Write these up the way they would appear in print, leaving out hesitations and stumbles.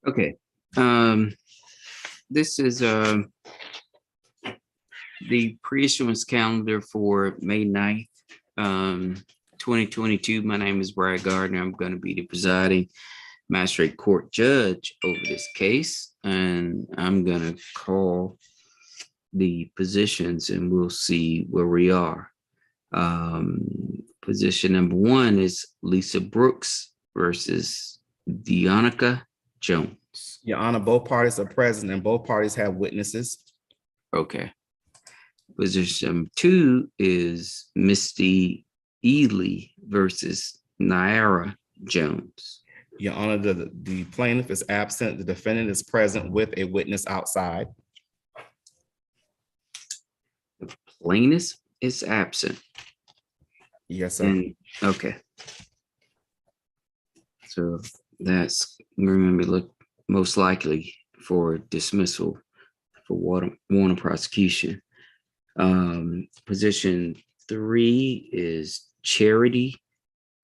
Okay. This is the pre-issuance calendar for May 9th, 2022. My name is Gardner. I'm going to be the presiding magistrate court judge over this case, and I'm going to call the positions and we'll see where we are. Position number one is Lisa Brooks versus Deonica Jones. Your Honor, both parties are present and both parties have witnesses. Okay. Position two is Misty Ely versus Naira Jones. Your Honor, the plaintiff is absent. The defendant is present with a witness outside. The plaintiff is absent. Yes, sir. And, okay. So that's going to be look most likely for dismissal for warrant of prosecution. Position three is Charity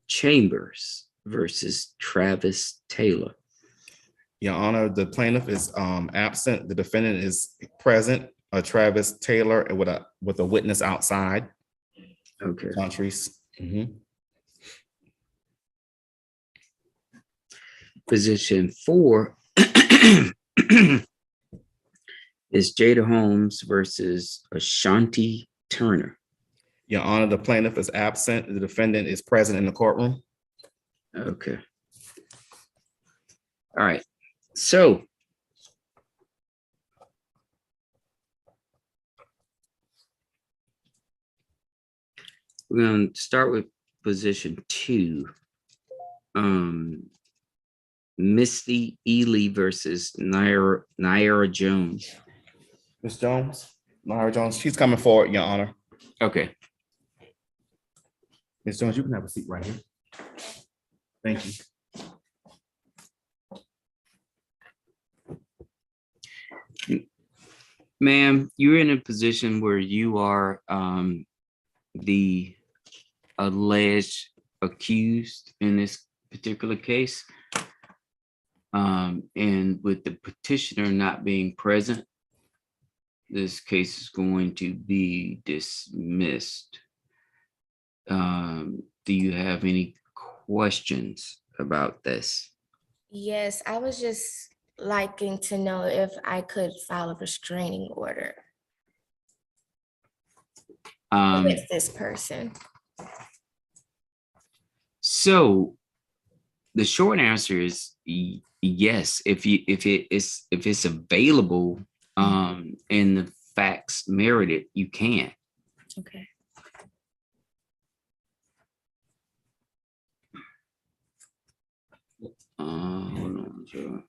Chambers versus Travis Taylor. Your Honor, the plaintiff is absent. The defendant is present. Travis Taylor with a witness outside. Okay. Countries. Position four is Jada Holmes versus Ashanti Turner. Your Honor, the plaintiff is absent. The defendant is present in the courtroom. Okay. All right. So we're going to start with position two. Misty Ely versus Naira Jones. Ms. Jones, Naira Jones, she's coming forward, Your Honor. Okay. Ms. Jones, you can have a seat right here. Thank you. Ma'am, you're in a position where you are the alleged accused in this particular case. And with the petitioner not being present, this case is going to be dismissed. Do you have any questions about this? Yes, I was just liking to know if I could file a restraining order against this person. So the short answer is yes. If it's available and the facts merit it, you can. Okay. Hold on, sure.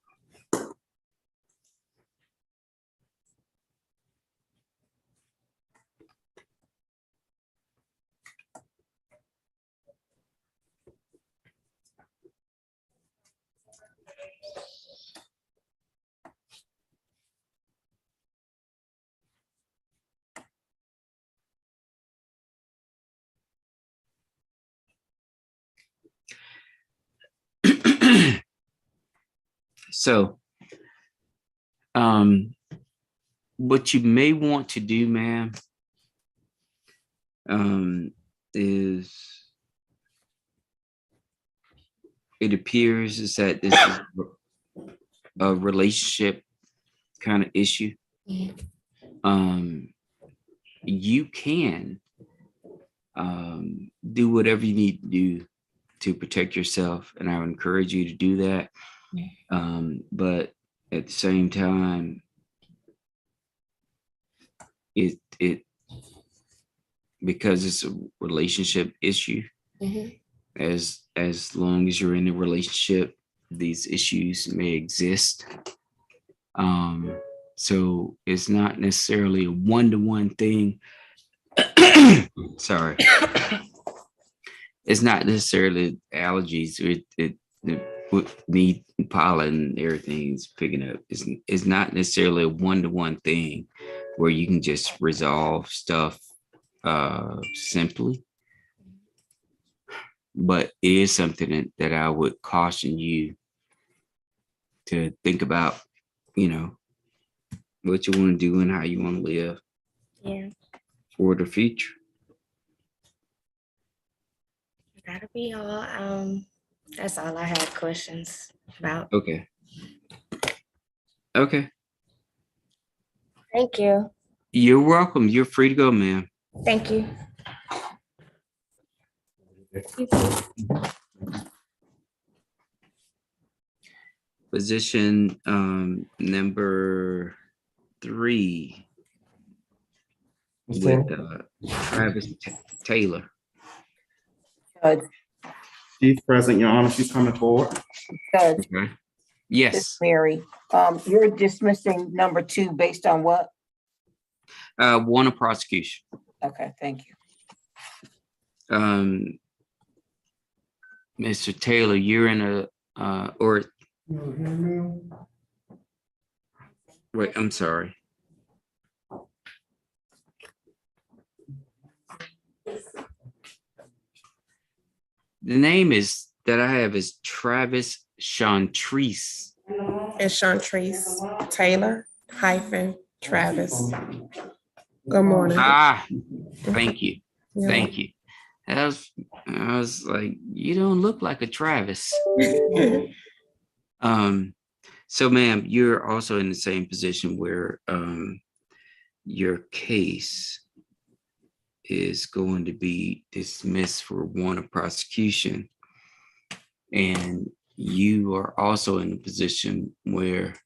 So, what you may want to do, ma'am, is it appears is that this is a relationship kind of issue. You can do whatever you need to do to protect yourself, and I would encourage you to do that. But at the same time, it because it's a relationship issue, as long as you're in a relationship, these issues may exist. So it's not necessarily a one-to-one thing. Sorry. It's not necessarily allergies. It need pollen and everything's picking up. It's not necessarily a one-to-one thing where you can just resolve stuff simply. But it is something that I would caution you to think about, you know, what you want to do and how you want to live Yeah, for the future. that'll be all. That's all I had questions about. Okay. Okay. Thank you. You're welcome. You're free to go, ma'am. Thank you. Position number 3 with Travis Taylor. Judge, She's present, Your Honor. She's coming forward. Judge, Okay. this Yes. is Mary. You're dismissing number 2 based on what? One of prosecution. Okay, thank you. Mr. Taylor, you're in a or wait, I'm sorry. The name is that I have is Travis Chantrice. It's Chantrice Taylor hyphen Travis. Good morning. Thank you. Yeah. Thank you. I was like, you don't look like a Travis. So ma'am, you're also in the same position where your case is going to be dismissed for one of prosecution. And you are also in a position where,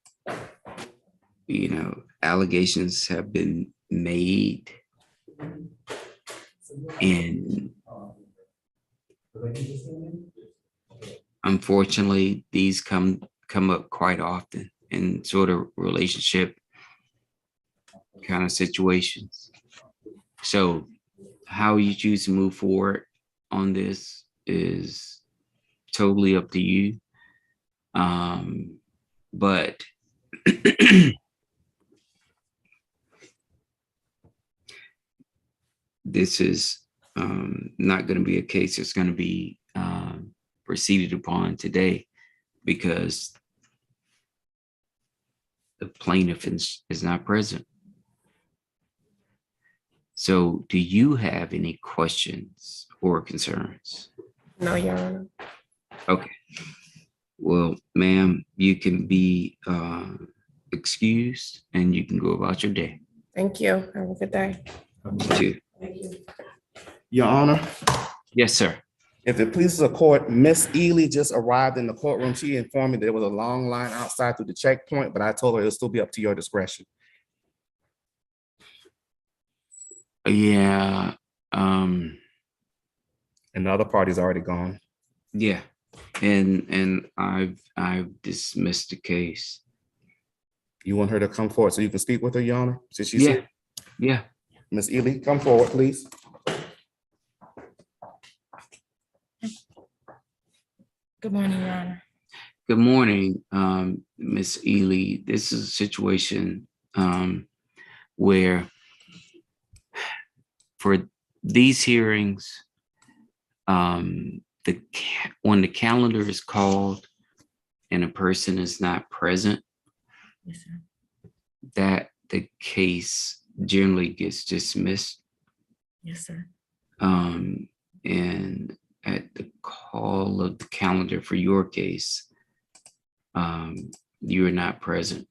you know, allegations have been made. And unfortunately, these come up quite often in sort of relationship kind of situations. So how you choose to move forward on this is totally up to you. But this is not going to be a case that's going to be proceeded upon today because the plaintiff is not present. So do you have any questions or concerns? No, Your Honor. Okay. Well, ma'am, you can be excused and you can go about your day. Thank you. Have a good day. You too. Your Honor, Yes, sir. if it pleases the court, Miss Ely just arrived in the courtroom. She informed me there was a long line outside through the checkpoint, but I told her it'll still be up to your discretion. Yeah. And the other party's already gone. Yeah. And I've dismissed the case. You want her to come forward so you can speak with her, Your Honor? Since she's Yeah. here? Yeah. Miss Ely, come forward, please. Good morning, Your Honor. Good morning, Miss Ely. This is a situation where for these hearings, when the calendar is called and a person is not present, Yes, sir. that the case generally gets dismissed. Yes, sir. And at the call of the calendar for your case, you are not present.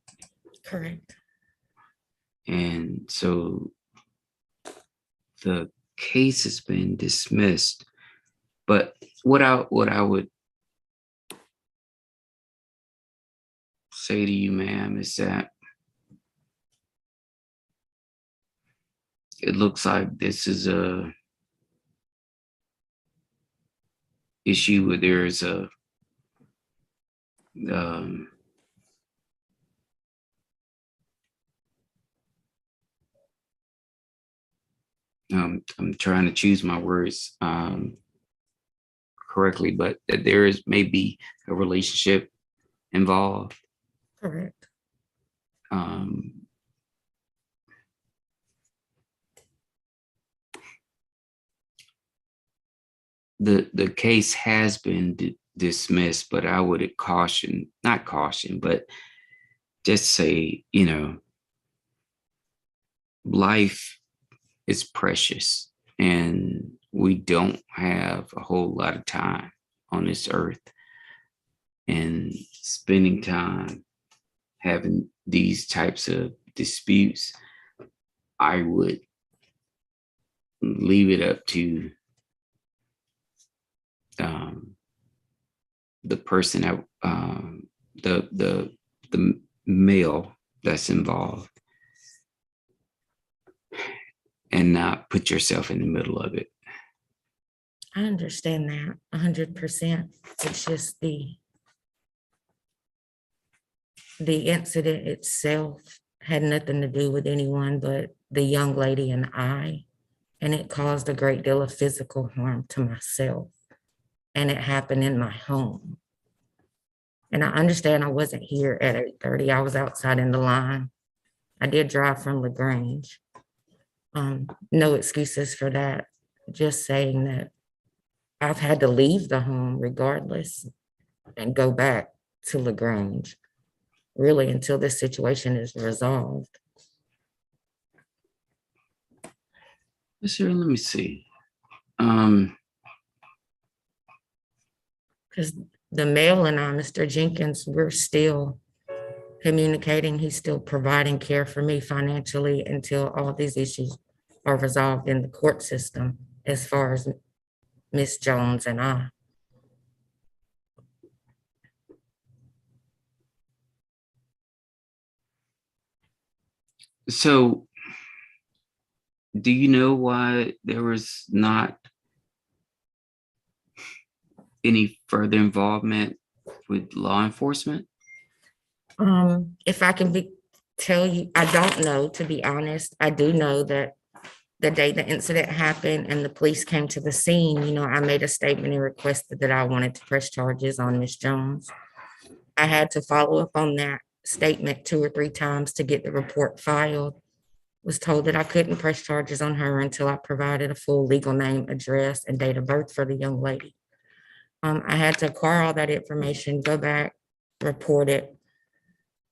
Correct. And so the case has been dismissed. But what I would say to you, ma'am, is that it looks like this is a issue where there is a I'm trying to choose my words correctly, but that there is maybe a relationship involved. Correct. The case has been dismiss, but I would not caution, but just say, life is precious and we don't have a whole lot of time on this earth, and spending time having these types of disputes, I would leave it up to the person that the male that's involved, and not put yourself in the middle of it. I understand that 100%. It's just the incident itself had nothing to do with anyone but the young lady and I, and it caused a great deal of physical harm to myself, and it happened in my home. And I understand I wasn't here at 8:30. I was outside in the line. I did drive from LaGrange. No excuses for that. Just saying that I've had to leave the home regardless and go back to LaGrange, really, until this situation is resolved. Sure, let me see. Because the male and I, Mr. Jenkins, we're still communicating. He's still providing care for me financially until all these issues are resolved in the court system as far as Miss Jones and I. So, do you know why there was not any further involvement with law enforcement? If I can tell you, I don't know, to be honest. I do know that the day the incident happened and the police came to the scene, I made a statement and requested that I wanted to press charges on Miss Jones. I had to follow up on that statement 2 or 3 times to get the report filed. Was told that I couldn't press charges on her until I provided a full legal name, address, and date of birth for the young lady. I had to acquire all that information, go back, report it.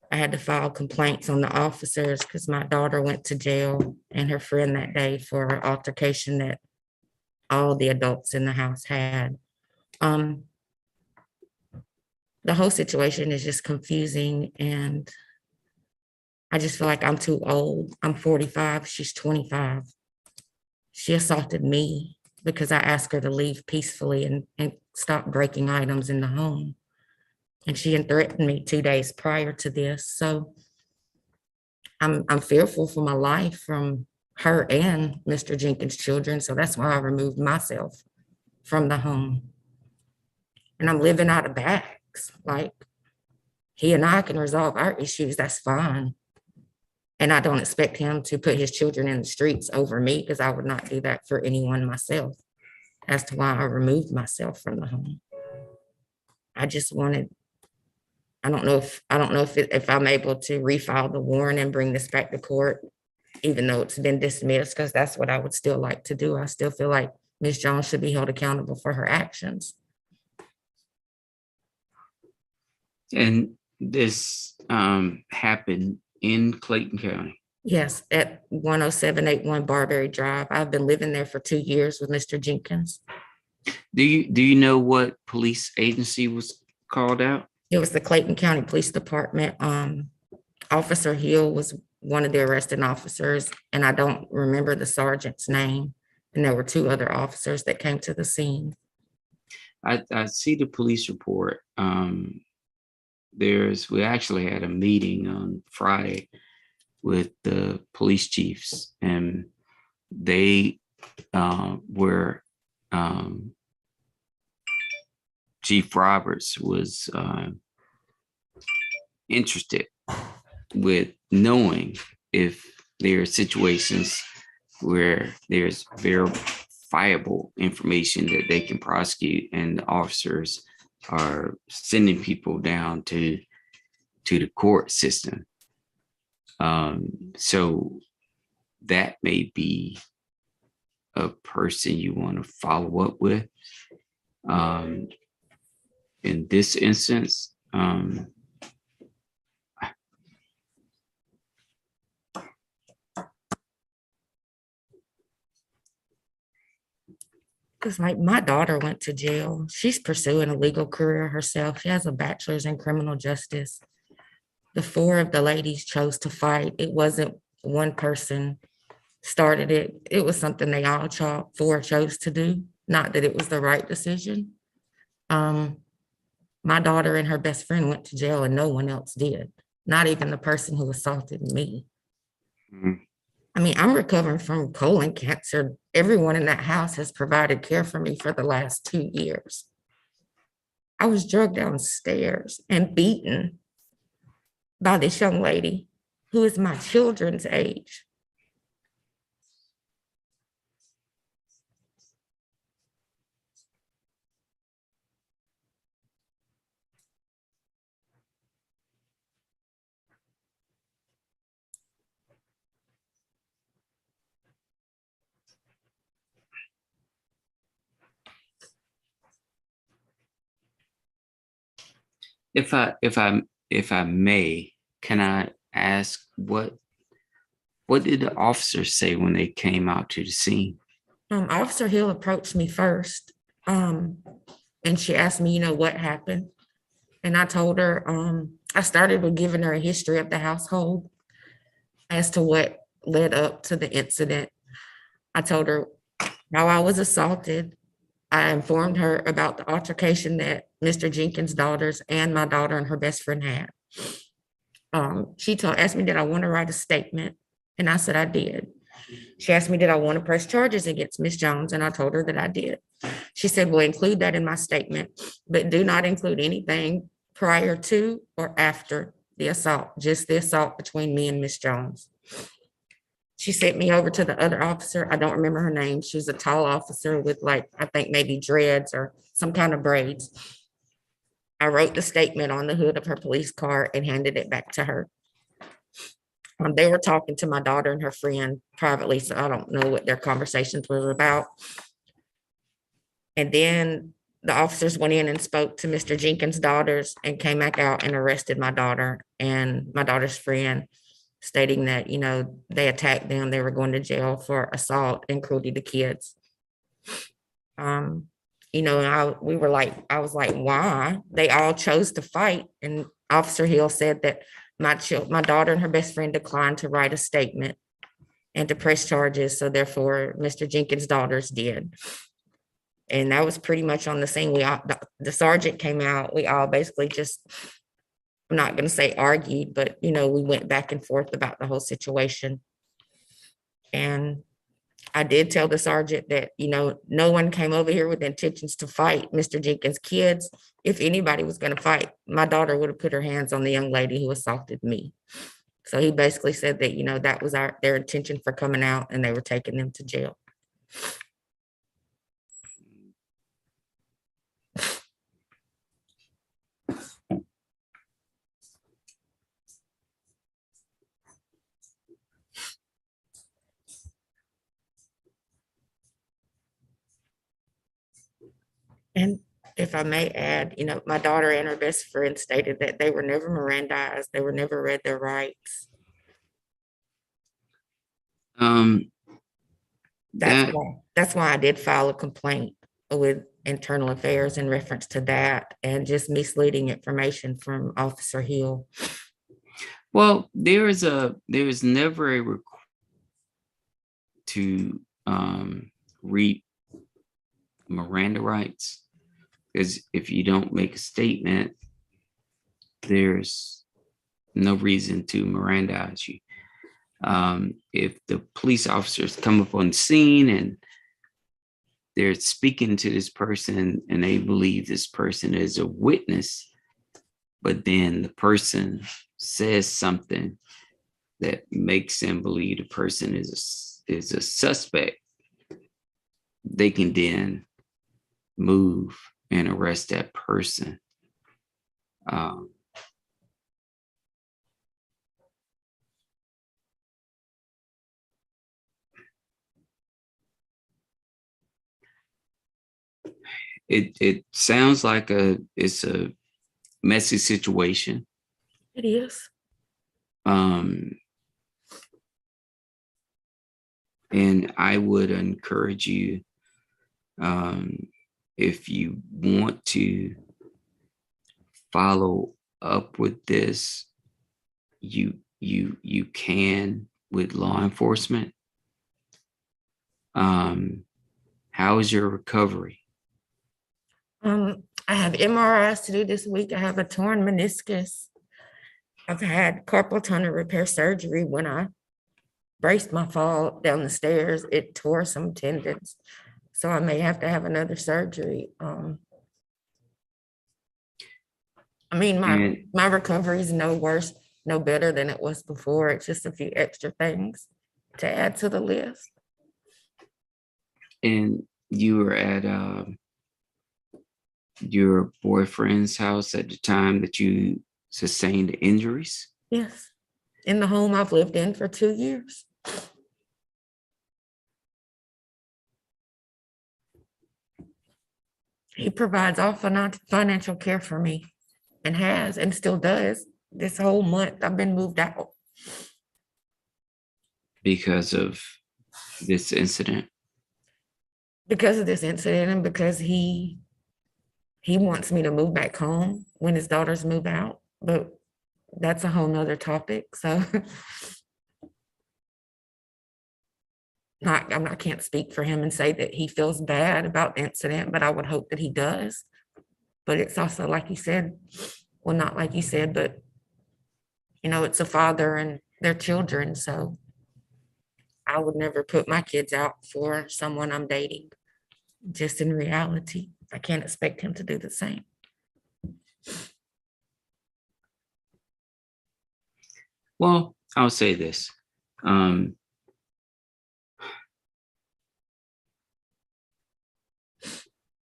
I had to file complaints on the officers because my daughter went to jail and her friend that day for an altercation that all the adults in the house had. The whole situation is just confusing, and I just feel like I'm too old. I'm 45, she's 25. She assaulted me because I asked her to leave peacefully and stop breaking items in the home. And she had threatened me 2 days prior to this. So I'm fearful for my life from her and Mr. Jenkins' children. So that's why I removed myself from the home. And I'm living out of bags. Like, he and I can resolve our issues, that's fine. And I don't expect him to put his children in the streets over me, because I would not do that for anyone myself. As to why I removed myself from the home. I just wanted, I don't know if I'm able to refile the warrant and bring this back to court, even though it's been dismissed, because that's what I would still like to do. I still feel like Ms. Jones should be held accountable for her actions. And this happened in Clayton County. Yes, at 10781 Barberry Drive. I've been living there for 2 years with Mr. Jenkins. Do you know what police agency was called out? It was the Clayton County Police Department. Officer Hill was one of the arresting officers, and I don't remember the sergeant's name. And there were 2 other officers that came to the scene. I see the police report. We actually had a meeting on Friday with the police chiefs, and they were Chief Roberts was interested with knowing if there are situations where there's verifiable information that they can prosecute, and the officers are sending people down to the court system. So that may be a person you want to follow up with. in this instance, Because like my daughter went to jail. She's pursuing a legal career herself. She has a bachelor's in criminal justice. The four of the ladies chose to fight. It wasn't one person started it. It was something they all four chose to do. Not that it was the right decision. My daughter and her best friend went to jail and no one else did. Not even the person who assaulted me. mm, I mean, I'm recovering from colon cancer. Everyone in that house has provided care for me for the last 2 years. I was drugged downstairs and beaten by this young lady who is my children's age. if I may, can I ask what did the officers say when they came out to the scene? Officer Hill approached me first, and she asked me, what happened. And I told her, I started with giving her a history of the household as to what led up to the incident. I told her how I was assaulted. I informed her about the altercation that Mr. Jenkins' daughters and my daughter and her best friend had. She asked me, did I want to write a statement? And I said I did. She asked me, did I want to press charges against Miss Jones? And I told her that I did. She said, well, include that in my statement, but do not include anything prior to or after the assault, just the assault between me and Miss Jones. She sent me over to the other officer. I don't remember her name. She was a tall officer with I think maybe dreads or some kind of braids. I wrote the statement on the hood of her police car and handed it back to her. They were talking to my daughter and her friend privately, so I don't know what their conversations were about. And then the officers went in and spoke to Mr. Jenkins' daughters and came back out and arrested my daughter and my daughter's friend, stating that, they attacked them. They were going to jail for assault and cruelty to kids. And I was like, why? They all chose to fight. And Officer Hill said that my daughter and her best friend declined to write a statement and to press charges. So therefore, Mr. Jenkins' daughters did. And that was pretty much on the scene. The sergeant came out. We all basically just, I'm not going to say argued, but, we went back and forth about the whole situation. And I did tell the sergeant that, no one came over here with intentions to fight Mr. Jenkins' kids. If anybody was going to fight, my daughter would have put her hands on the young lady who assaulted me. So he basically said that, that was their intention for coming out and they were taking them to jail. And if I may add, my daughter and her best friend stated that they were never Mirandized. They were never read their rights. That's why I did file a complaint with Internal Affairs in reference to that and just misleading information from Officer Hill. Well, there is never a request to read Miranda rights, because if you don't make a statement, there's no reason to Mirandize you. If the police officers come up on the scene and they're speaking to this person and they believe this person is a witness, but then the person says something that makes them believe the person is a suspect, they can then move and arrest that person. it sounds like it's a messy situation. It is. And I would encourage you, if you want to follow up with this, you can with law enforcement. How is your recovery? I have MRIs to do this week. I have a torn meniscus. I've had carpal tunnel repair surgery. When I braced my fall down the stairs, it tore some tendons. So I may have to have another surgery. I mean, my recovery is no worse, no better than it was before. It's just a few extra things to add to the list. And you were at your boyfriend's house at the time that you sustained injuries? Yes, in the home I've lived in for 2 years. He provides all financial care for me and has and still does. This whole month I've been moved out. Because of this incident? Because of this incident and because he wants me to move back home when his daughters move out, but that's a whole nother topic. So I can't speak for him and say that he feels bad about the incident, but I would hope that he does. But it's also like you said, well, not like you said, but it's a father and their children. So I would never put my kids out for someone I'm dating. Just in reality, I can't expect him to do the same. Well, I'll say this.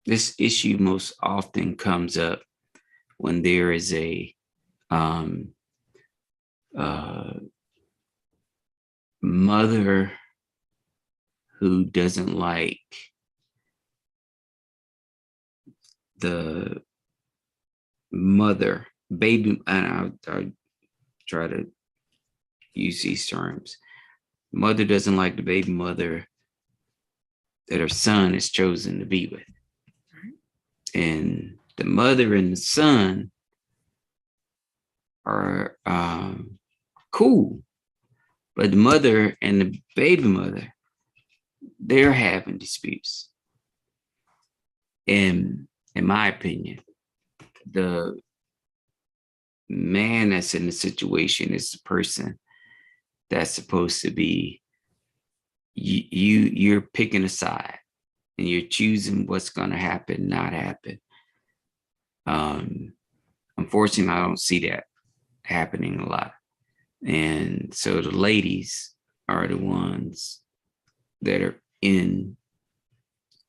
This issue most often comes up when there is a mother who doesn't like the mother, baby, and I'll try to use these terms. Mother doesn't like the baby mother that her son is chosen to be with. And the mother and the son are cool, but the mother and the baby mother, they're having disputes. And in my opinion, the man that's in the situation is the person that's supposed to be, you're picking a side and you're choosing what's going to happen, not happen. Unfortunately, I don't see that happening a lot. And so the ladies are the ones that are in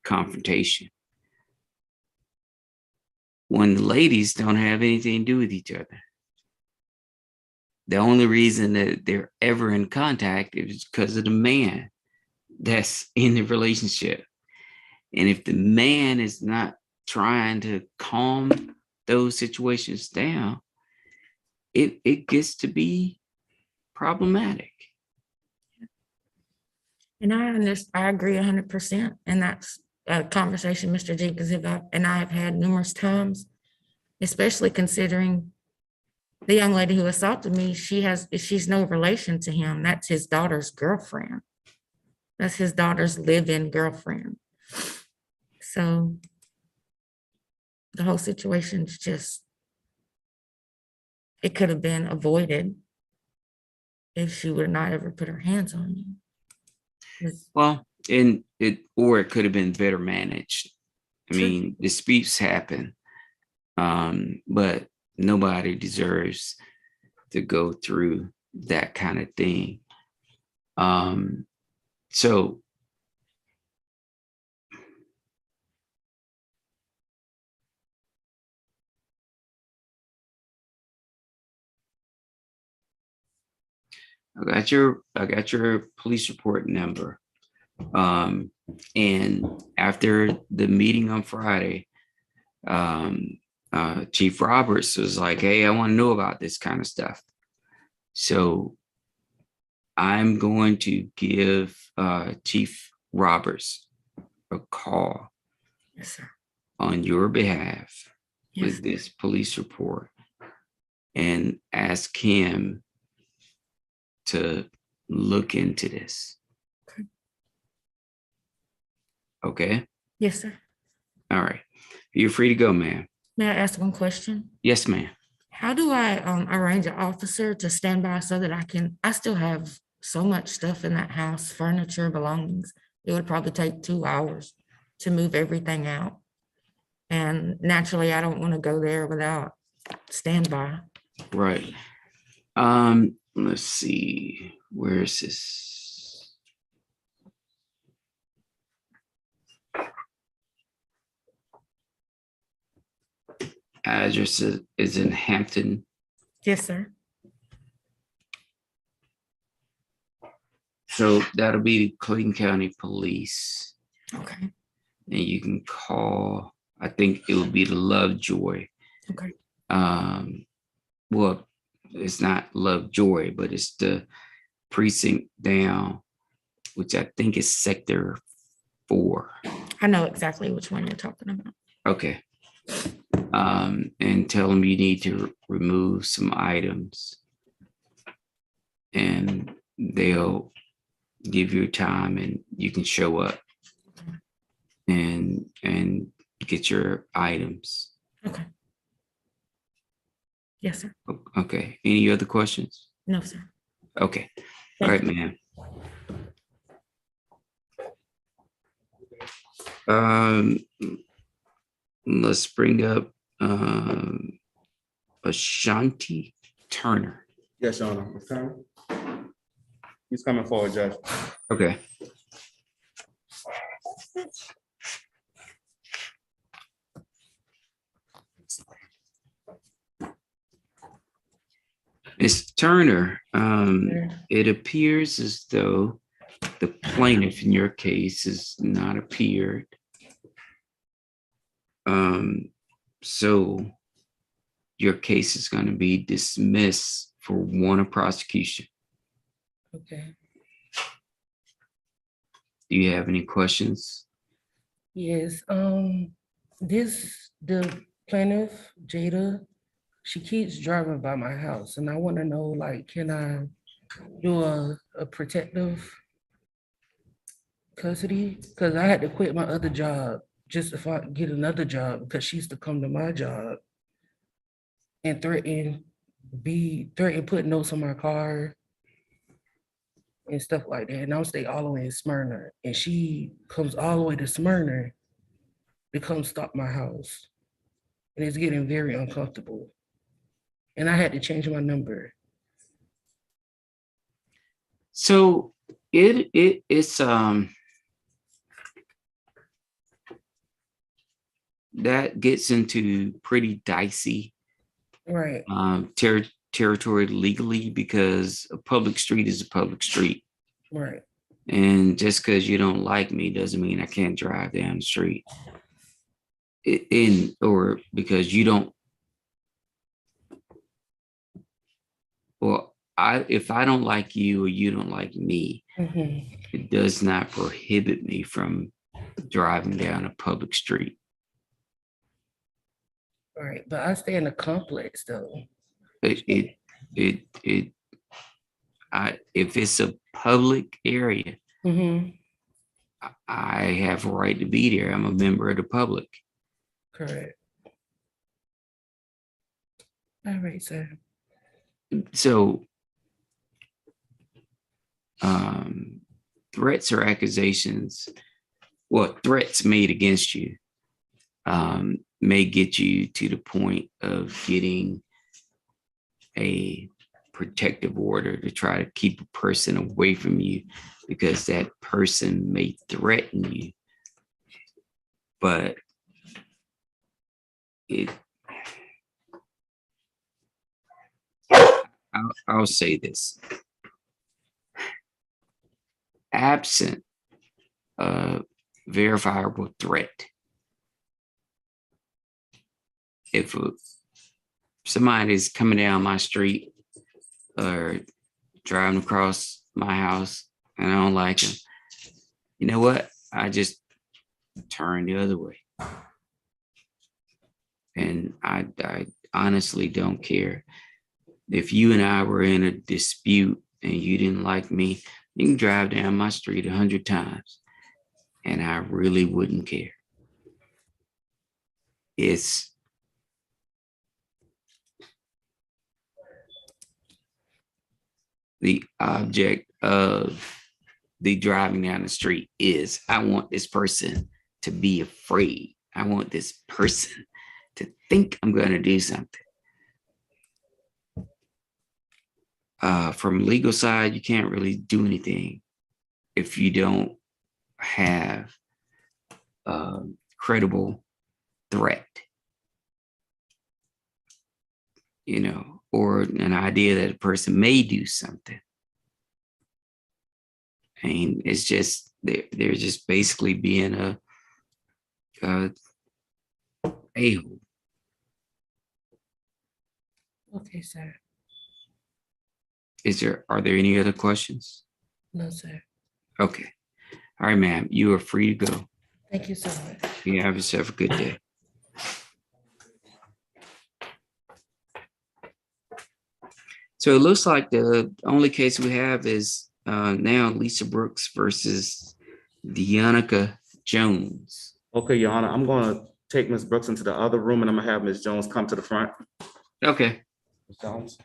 confrontation when the ladies don't have anything to do with each other. The only reason that they're ever in contact is because of the man that's in the relationship. And if the man is not trying to calm those situations down, it gets to be problematic. And I agree 100%. And that's a conversation Mr. Jenkins and I have had numerous times, especially considering the young lady who assaulted me, she's no relation to him. That's his daughter's girlfriend. That's his daughter's live-in girlfriend. So the whole situation's just, it could have been avoided if she would not ever put her hands on you. Well, or it could have been better managed. I mean, disputes happen, but nobody deserves to go through that kind of thing. So I got your police report number. And after the meeting on Friday, Chief Roberts was like, hey, I want to know about this kind of stuff. So I'm going to give Chief Roberts a call Yes, sir. on your behalf Yes. with this police report and ask him to look into this. Okay. Okay. Yes, sir. All right. You're free to go, ma'am. May I ask one question? Yes, ma'am. How do I arrange an officer to stand by so that I still have so much stuff in that house, furniture, belongings. It would probably take 2 hours to move everything out. And naturally, I don't want to go there without standby. Right. Let's see. Where is this? Address is in Hampton. Yes, sir. So that'll be the Clayton County Police. Okay. And you can call, I think it would be the Lovejoy. Okay. Well, it's not Lovejoy, but it's the precinct down, which I think is Sector 4. I know exactly which one you're talking about. Okay. And tell them you need to remove some items. And they'll give you time and you can show up and get your items. Okay. Yes, sir. Okay. Any other questions? No, sir. Okay. All right, ma'am. Let's bring up Ashanti Turner. Yes, Your Honor. He's coming forward, Judge. Okay. Ms. Turner, it appears as though the plaintiff in your case has not appeared. So your case is going to be dismissed for warrant of prosecution. Okay. Do you have any questions? Yes, the plaintiff, Jada, she keeps driving by my house and I want to know, like, can I do a protective custody? Because I had to quit my other job just if I get another job because she used to come to my job and threaten putting notes on my car and stuff like that. And I'll stay all the way in Smyrna. And she comes all the way to Smyrna to come stop my house. And it's getting very uncomfortable. And I had to change my number. So it's that gets into pretty dicey Right. territory legally because a public street is a public street. Right. And just because you don't like me doesn't mean I can't drive down the street. Or because you don't. Well, if I don't like you or you don't like me, it does not prohibit me from driving down a public street. Right. But I stay in a complex though. If it's a public area, I have a right to be there. I'm a member of the public. Correct. All right, sir. So threats or accusations, well, threats made against you may get you to the point of getting a protective order to try to keep a person away from you because that person may threaten you. But I'll say this. Absent a verifiable threat, if somebody's coming down my street or driving across my house and I don't like them, you know what? I just turn the other way. And I honestly don't care. If you and I were in a dispute and you didn't like me, you can drive down my street 100 times and I really wouldn't care. It's the object of the driving down the street is I want this person to be afraid. I want this person to think I'm going to do something. From legal side, you can't really do anything if you don't have a credible threat, you know, or an idea that a person may do something. I mean, it's just they're just basically being a a-hole. Okay, sir. Are there any other questions? No, sir. Okay. All right, ma'am. You are free to go. Thank you so much. You have yourself a good day. So it looks like the only case we have is now Lisa Brooks versus Deonica Jones. Okay, Your Honor, I'm gonna take Ms. Brooks into the other room and I'm gonna have Ms. Jones come to the front. Okay. Ms. Jones?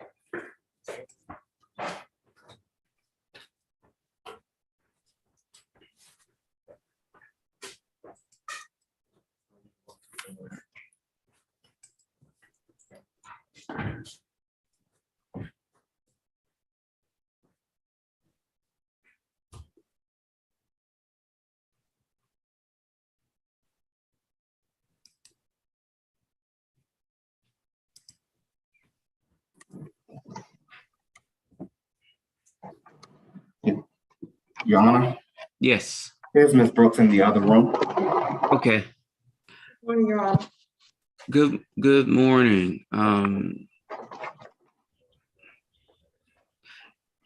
Your Honor, Yes. here's Ms. Brooks in the other room. Okay. Morning, Your Honor. Good morning.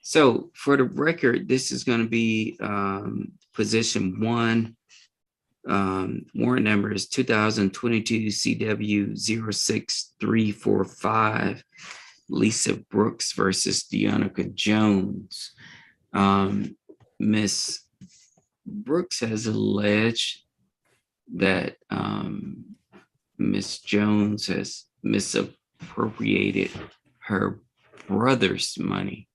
So for the record, this is going to be position 1. Warrant number is 2022 CW 06345. Lisa Brooks versus Deonica Jones. Miss Brooks has alleged that Miss Jones has misappropriated her brother's money.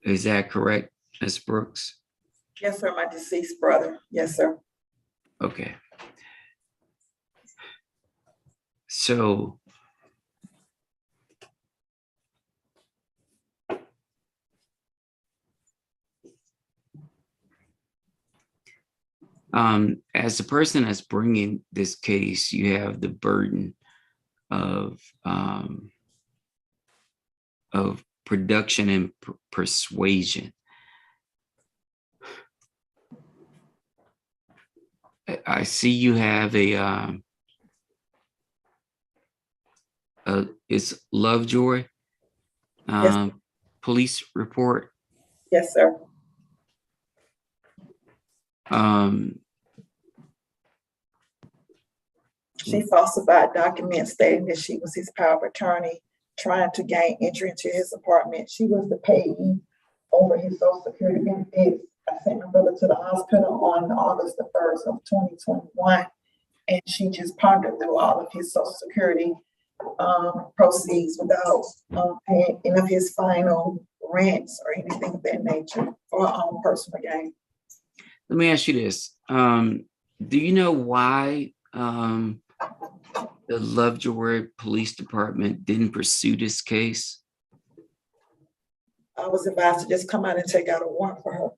Is that correct, Miss Brooks? Yes, sir, my deceased brother. Yes, sir. Okay. So as the person that's bringing this case, you have the burden of production and persuasion. I see you have it's Lovejoy Yes. police report. Yes, sir. She falsified documents stating that she was his power of attorney, trying to gain entry into his apartment. She was the payee over his Social Security benefits. I sent my brother to the hospital on August the 1st of 2021, and she just pondered through all of his Social Security proceeds without paying any of his final rents or anything of that nature for her own personal gain. Let me ask you this. Do you know why the Lovejoy Police Department didn't pursue this case? I was advised to just come out and take out a warrant for her.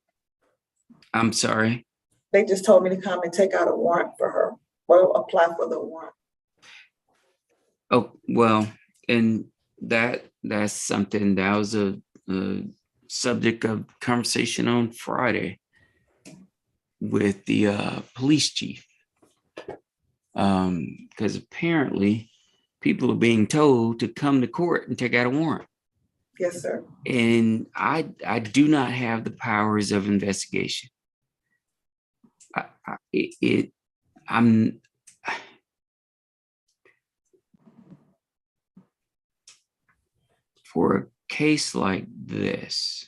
I'm sorry. They just told me to come and take out a warrant for her, or apply for the warrant. Oh, well, and that's something that was a subject of conversation on Friday with the police chief. Because apparently people are being told to come to court and take out a warrant. Yes, sir. And I do not have the powers of investigation. I'm for a case like this,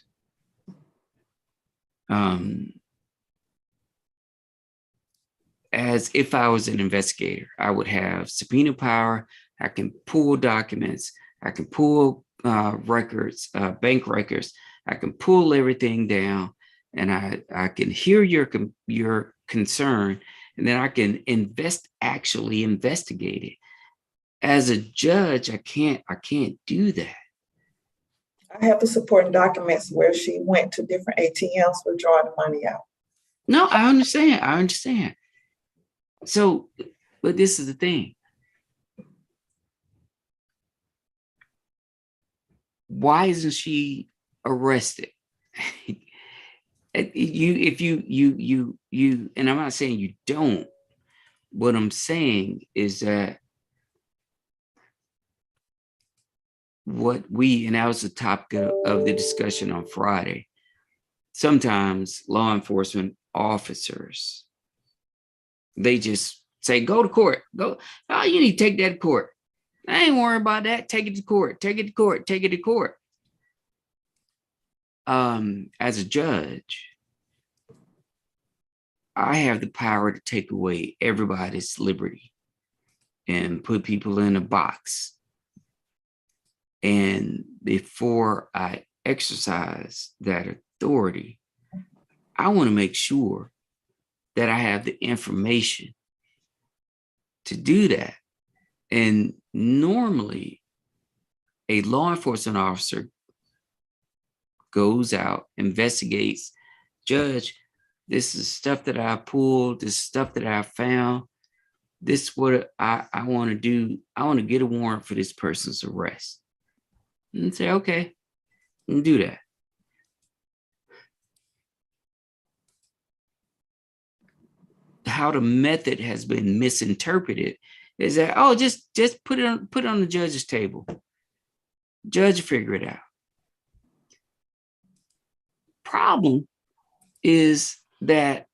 as if I was an investigator, I would have subpoena power. I can pull documents. I can pull records, bank records. I can pull everything down, and I can hear your concern, and then I can actually investigate it. As a judge, I can't do that. I have the supporting documents where she went to different ATMs withdrawing the money out. No, I understand. So, but this is the thing. Why isn't she arrested? If you, and I'm not saying you don't. What I'm saying is that and that was the topic of the discussion on Friday. Sometimes law enforcement officers, they just say, go to court, go. Oh, you need to take that to court. I ain't worried about that. Take it to court, take it to court, take it to court. As a judge, I have the power to take away everybody's liberty and put people in a box. And before I exercise that authority, I want to make sure that I have the information to do that. And normally, a law enforcement officer goes out, investigates, judge, this is stuff that I pulled, this stuff that I found. This is what I want to do. I want to get a warrant for this person's arrest. And say, okay, and do that. How the method has been misinterpreted is that, oh, just put it on the judge's table. Judge figure it out. Problem is that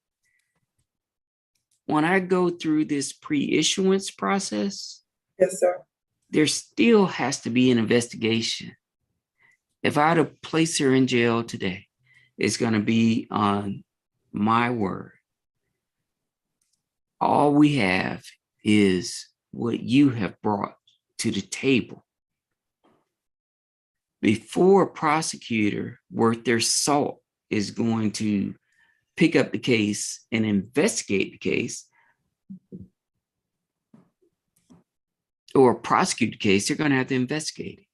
when I go through this pre-issuance process, Yes, sir. there still has to be an investigation. If I had to place her in jail today, it's going to be on my word. All we have is what you have brought to the table. Before a prosecutor worth their salt is going to pick up the case and investigate the case, or prosecute the case, they're going to have to investigate it.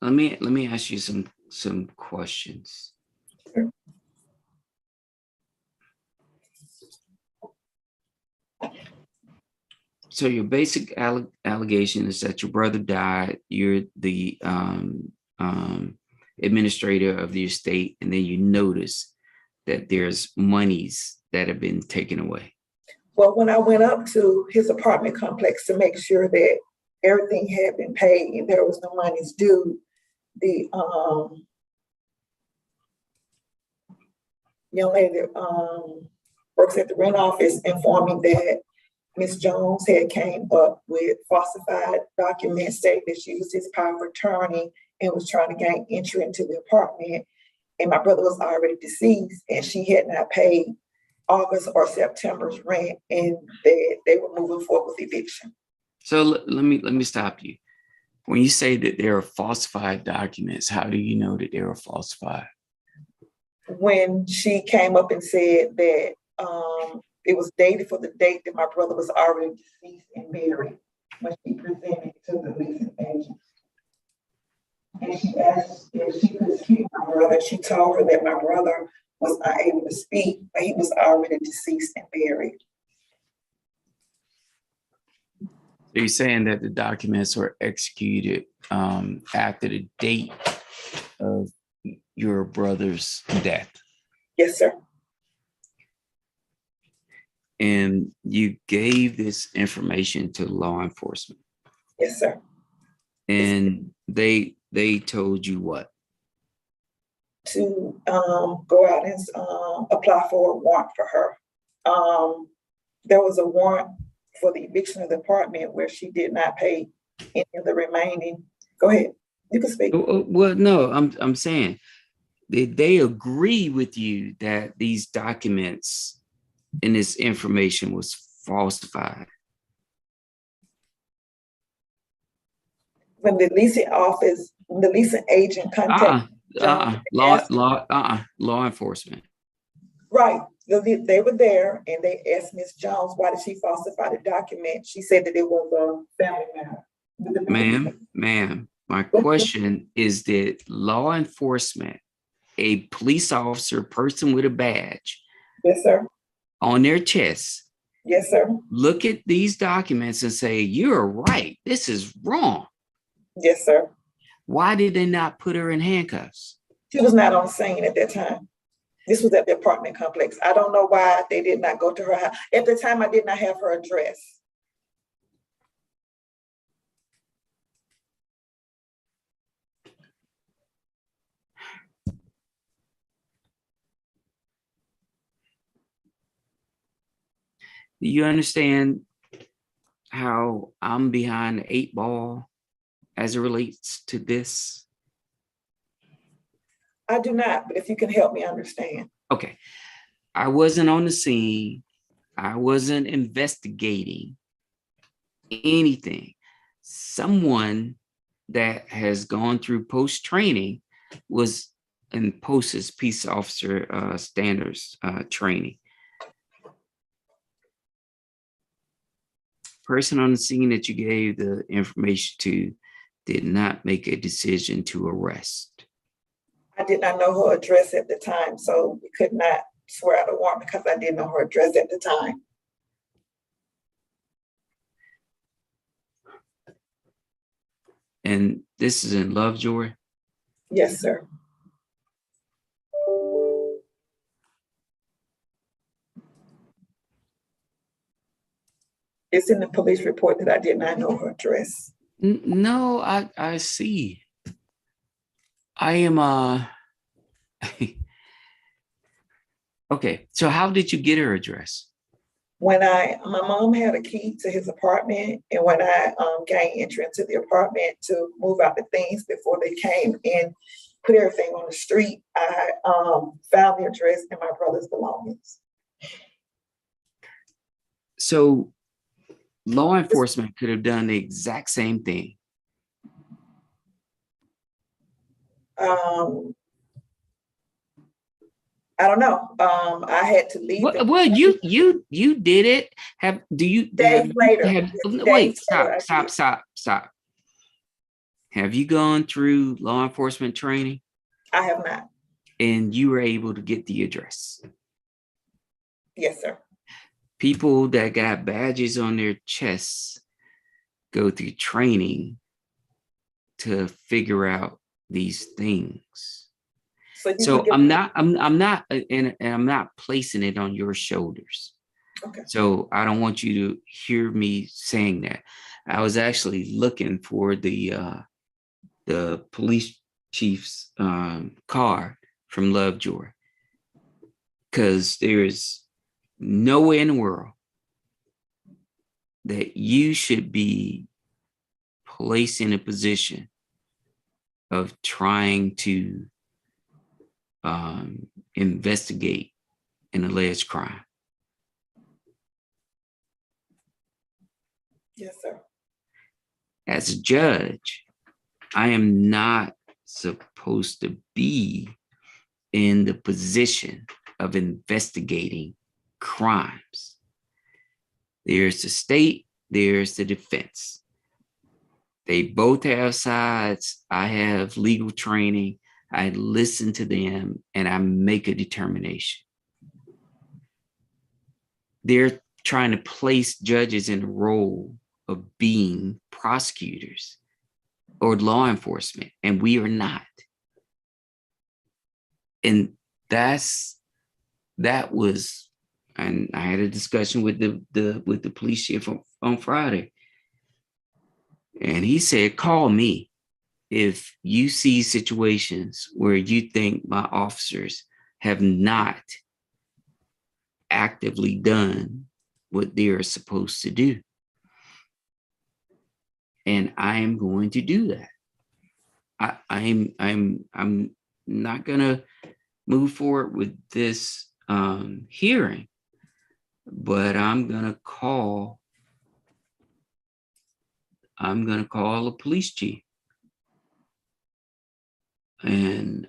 Let me ask you some questions. Sure. So your basic allegation is that your brother died. You're the administrator of the estate, and then you notice that there's monies that have been taken away. Well, when I went up to his apartment complex to make sure that everything had been paid and there was no monies due, the young lady that works at the rent office informed me that Ms. Jones had came up with falsified documents saying that she was his power of attorney and was trying to gain entry into the apartment. And my brother was already deceased, and she had not paid August or September's rent, and they were moving forward with eviction. So let me stop you. When you say that there are falsified documents, how do you know that they were falsified? When she came up and said that it was dated for the date that my brother was already deceased and buried when she presented it to the leasing agent. And she asked if she could speak to my brother. She told her that my brother was not able to speak, but he was already deceased and buried. So you're saying that the documents were executed after the date of your brother's death. Yes, sir. And you gave this information to law enforcement. Yes, sir. And they told you what? To go out and apply for a warrant for her. There was a warrant for the eviction of the apartment where she did not pay any of the remaining. Go ahead, you can speak. Well, no, I'm saying did they agree with you that these documents and this information was falsified? When the leasing agent contacted John, Law enforcement. right, they were there and they asked Miss Jones, why did she falsify the document? She said that it was a family matter. Ma'am, my question is that law enforcement, a police officer, person with a badge Yes, sir. on their chest, Yes, sir. look at these documents and say, you're right, this is wrong. Yes, sir. Why did they not put her in handcuffs? She was not on scene at that time. This was at the apartment complex. I don't know why they did not go to her house. At the time, I did not have her address. Do you understand how I'm behind the 8 ball as it relates to this? I do not, but if you can help me understand. Okay. I wasn't on the scene. I wasn't investigating anything. Someone that has gone through post training was in POST's peace officer standards training. Person on the scene that you gave the information to did not make a decision to arrest. I did not know her address at the time, so we could not swear out a warrant because I didn't know her address at the time. And this is in Lovejoy? Yes, sir. It's in the police report that I did not know her address. No, I see. I am okay, so how did you get her address? When my mom had a key to his apartment, and when I gained entry into the apartment to move out the things before they came and put everything on the street, I found the address in my brother's belongings. So law enforcement could have done the exact same thing. I don't know. I had to leave. Well, you did it. Days later. Wait, stop. Have you gone through law enforcement training? I have not. And you were able to get the address? Yes, sir. People that got badges on their chests go through training to figure out these things. So I'm not placing it on your shoulders. Okay. So I don't want you to hear me saying that. I was actually looking for the police chief's car from Lovejoy, because there is no way in the world that you should be placed in a position of trying to investigate an alleged crime. Yes, sir. As a judge, I am not supposed to be in the position of investigating crimes. There's the state, there's the defense. They both have sides. I have legal training. I listen to them and I make a determination. They're trying to place judges in the role of being prosecutors or law enforcement, and we are not. And that was, and I had a discussion with the police chief on Friday. And he said, call me if you see situations where you think my officers have not actively done what they're supposed to do. And I am going to do that. I'm not gonna move forward with this hearing, but I'm gonna call a police chief. And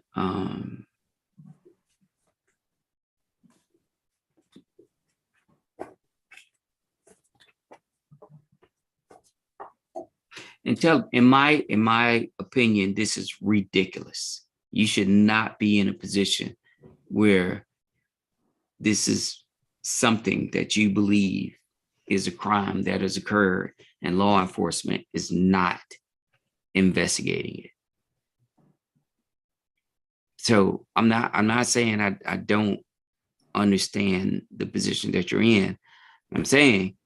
in my opinion, this is ridiculous. You should not be in a position where this is something that you believe is a crime that has occurred and law enforcement is not investigating it. So I'm not saying I don't understand the position that you're in. I'm saying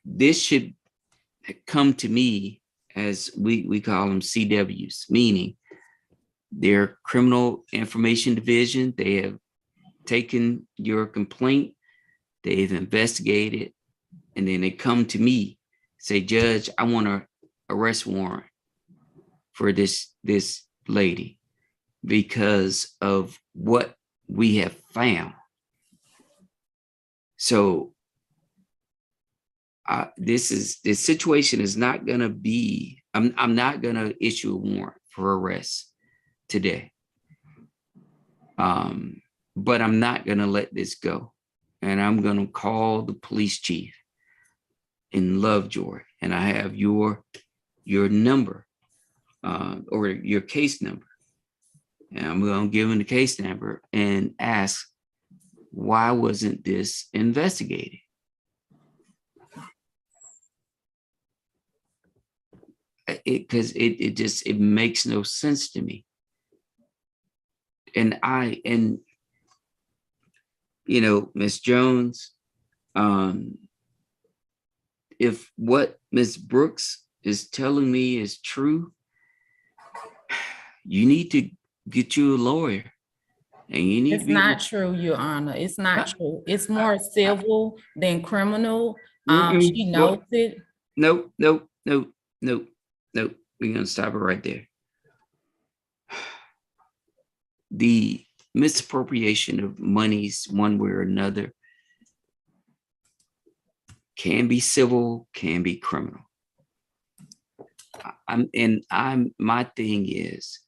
this should come to me as we call them CWs, meaning their criminal information division. They have taken your complaint, they've investigated, and then they come to me, say, Judge, I want an arrest warrant for this lady because of what we have found. So this situation is not going to be, I'm not going to issue a warrant for arrest today. But I'm not going to let this go. And I'm going to call the police chief in Lovejoy. And I have your number or your case number. And I'm going to give him the case number and ask, why wasn't this investigated? Because it makes no sense to me. And you know, Miss Jones, if what Miss Brooks is telling me is true, you need to get you a lawyer. And you need It's not true, Your Honor. It's not true. It's more civil than criminal. She knows it. No. We're gonna stop it right there. The misappropriation of monies one way or another can be civil, can be criminal. My thing is,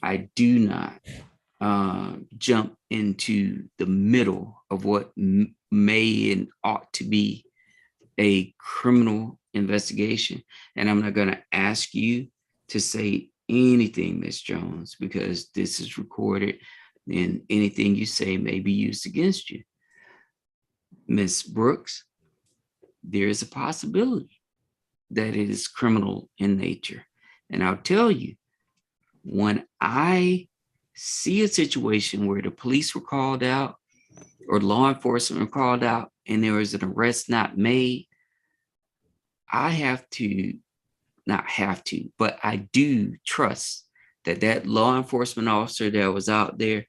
I do not jump into the middle of what may and ought to be a criminal investigation. And I'm not going to ask you to say anything, Ms. Jones, because this is recorded and anything you say may be used against you. Ms. Brooks, there is a possibility that it is criminal in nature. And I'll tell you, when I see a situation where the police were called out or law enforcement were called out and there was an arrest not made, but I do trust that law enforcement officer that was out there,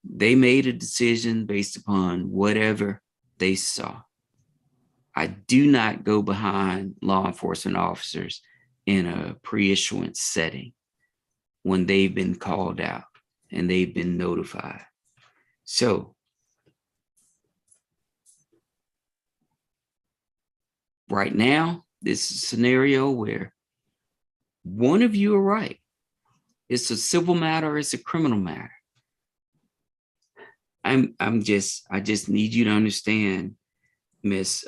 they made a decision based upon whatever they saw. I do not go behind law enforcement officers in a pre-issuance setting when they've been called out and they've been notified. So right now, this is a scenario where one of you are right. It's a civil matter, it's a criminal matter. I just need you to understand, Miss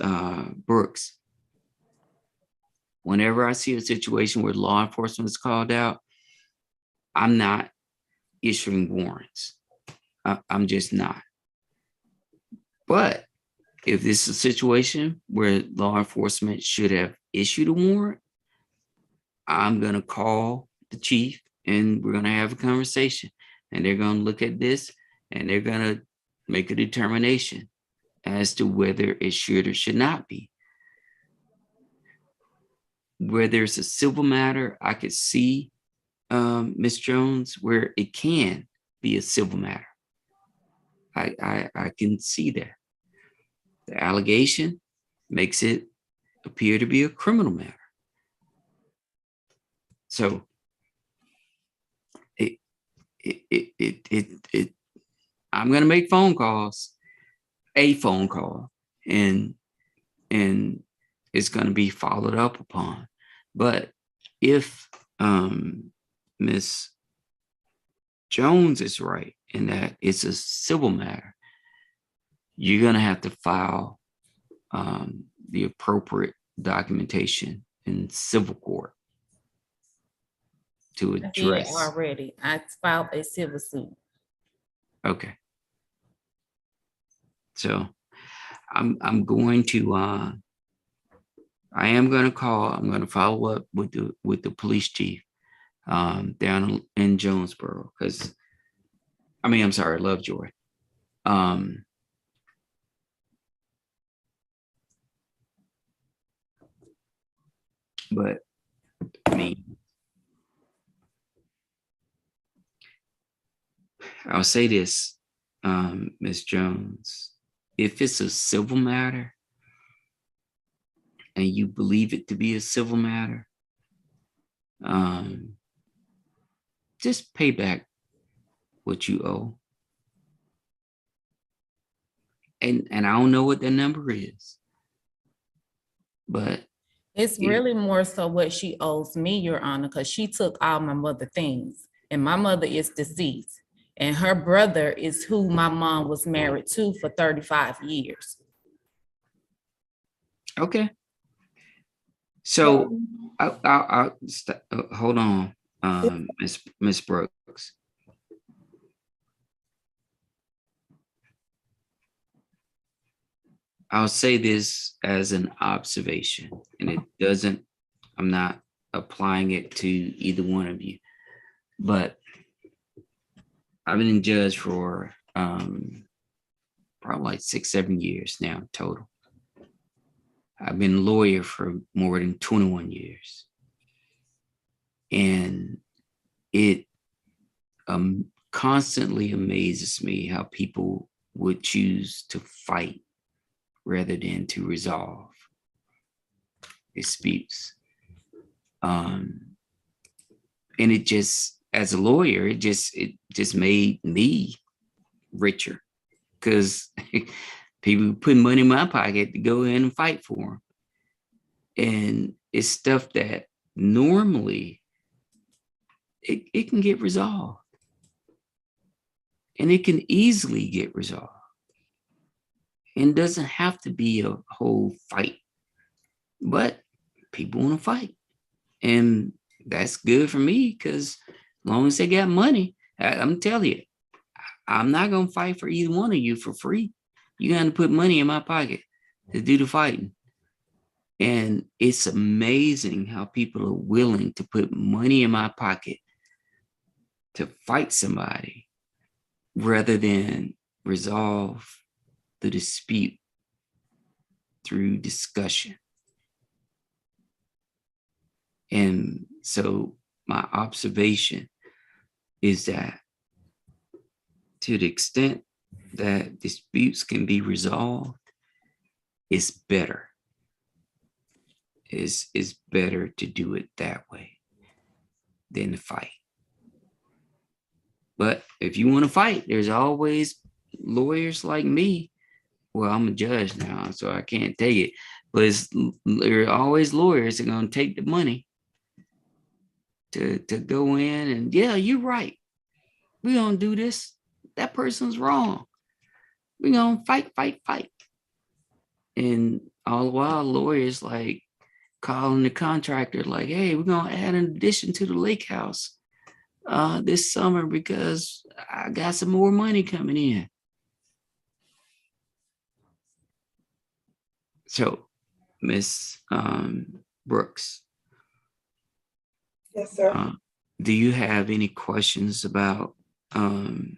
Brooks. Whenever I see a situation where law enforcement is called out, I'm not issuing warrants. I'm just not. But if this is a situation where law enforcement should have issued a warrant, I'm going to call the chief and we're going to have a conversation. and they're going to look at this and they're going to make a determination as to whether it should or should not be. Where there's a civil matter, I could see, Ms. Jones, where it can be a civil matter. I can see that. The allegation makes it appear to be a criminal matter. So I'm going to make phone calls, a phone call, and it's going to be followed up upon. But if Miss Jones is right in that it's a civil matter, you're going to have to file the appropriate documentation in civil court to I did address. already. I filed a civil suit. Okay. So I'm going to I am going to call. I'm going to follow up with the police chief down in Jonesboro, because I'm sorry, Lovejoy. But I'll say this, Ms. Jones, if it's a civil matter and you believe it to be a civil matter, just pay back what you owe. And I don't know what the number is, but It's really more so what she owes me, Your Honor, because she took all my mother things, and my mother is deceased, and her brother is who my mom was married to for 35 years. okay. So I'll hold on, Miss Brooks. I'll say this as an observation, and I'm not applying it to either one of you, but I've been in judge for probably like 6-7 years now total. I've been a lawyer for more than 21 years. And it constantly amazes me how people would choose to fight rather than to resolve disputes. And it just, as a lawyer, it just made me richer, because people put money in my pocket to go in and fight for them. And it's stuff that normally it can get resolved. And it can easily get resolved. And doesn't have to be a whole fight. But people want to fight. And that's good for me, because as long as they got money, I'm telling you, I'm not going to fight for either one of you for free. You got to put money in my pocket to do the fighting. And it's amazing how people are willing to put money in my pocket to fight somebody rather than resolve the dispute through discussion. And so my observation is that to the extent that disputes can be resolved, it's better. It's better to do it that way than to fight. But if you want to fight, there's always lawyers like me. Well, I'm a judge now, so I can't take it. But there are always lawyers that are going to take the money to go in and, yeah, you're right. We're going to do this. That person's wrong. We're going to fight. And all the while, lawyers like calling the contractor like, hey, we're going to add an addition to the lake house this summer because I got some more money coming in. So, Miss Brooks. Yes, sir. Do you have any questions about the